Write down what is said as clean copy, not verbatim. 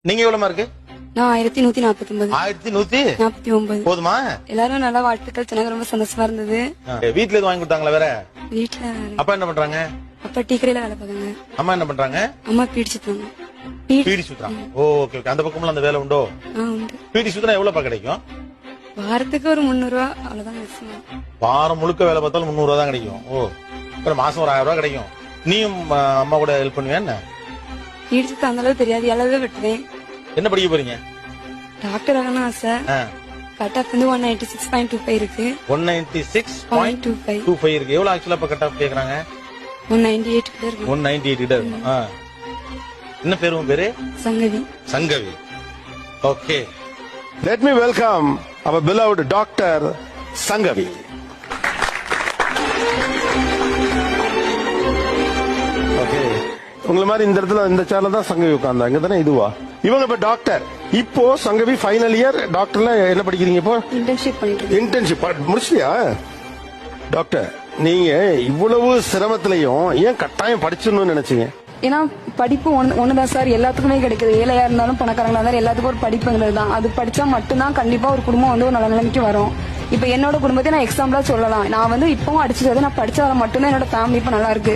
நீங்க எவ்வளவு மார்க்கு? நான் 1149. 1149 போதுமா? எல்லாரும் நல்லா வாழ்த்துக்கள் சொன்னாங்க, ரொம்ப சந்தோஷமா இருந்தது. வீட்டுல எதுவும் வாங்கி கொடுத்தாங்களா வேற? வீட்டுல அப்பா என்ன பண்றாங்க? அப்பா டீ கடையில வேலை பார்க்காங்க. அம்மா என்ன பண்றாங்க? அம்மா பீடி சுத்துறாங்க. பீடி சுத்துறாங்க. Okay okay. அந்த பக்கம்ல அந்த வேலை உண்டோ? உண்டு. பீடி சுத்தினா எவ்வளவு கிடைக்கும்? வாரத்துக்கு ஒரு 300 ரூபா அவ்வளவுதான் மேக்ஸிமம். வாரம் முழுக்க வேலை பார்த்தாலும் 300 ரூபா தான் கிடைக்கும். ஓ, அப்புறம் மாசம் ஒரு 1000 ரூபா கிடைக்கும். நீயும் அம்மா கூட ஹெல்ப் பண்ணுவியா என்ன? பீடி சுத்த அந்த அளவு தெரியாது, எல்லாவே விட்டுவேன். என்ன படிக்க போறீங்க? டாக்டர் ஆகணும் ஆசை. கட் ஆஃப் வந்து 196.25 இருக்கு. 196.25 இருக்கு. எவ்வளவு ஆக்சுவலா இப்ப கட் ஆஃப் கேக்குறாங்க? 198 கிட்ட இருக்கு. 198 கிட்ட இருக்கும். என்ன பேரு உன் பேரு? Sangavi. Sangavi. Okay. Let me welcome our beloved Dr. Sangavi. Okay, உங்களை மாதிரி இந்த இடத்துல இந்த சேர்ல தான் சங்கவி உட்கார்ந்தாங்க தானே? இதுவா இவங்க இப்ப டாக்டர். இப்போ சங்கவி ஃபைனல் இயர் டாக்டர்ல என்ன படிக்கிறீங்க? இப்போ இன்டர்ன்ஷிப் பண்ணிட்டு இருக்கேன். இன்டர்ன்ஷிப் முடிச்சியா? டாக்டர், நீங்க இவ்வளவு சிரமத்திலையும் ஏன் கட்டாயம் படிச்சிடணும்னு நினைச்சீங்க? ஏன்னா படிப்பு ஒண்ணுதான் சார், எல்லாத்துக்குமே கிடைக்குது. ஏழையா இருந்தாலும் பணக்காரங்களா இருந்தாலும் எல்லாத்துக்கும் ஒரு படிப்புங்கிறது தான். அது படிச்சா மட்டும்தான் கண்டிப்பா ஒரு குடும்பம் வந்து ஒரு நல்ல நிலைமைக்கு வரும். இப்ப என்னோட குடும்பத்தை நான் எக்ஸாம்பிளா சொல்லலாம். நான் வந்து இப்பவும் அடிச்சது நான் படிச்சதால மட்டும்தான் என்னோட ஃபேமிலி இப்ப நல்லா இருக்கு.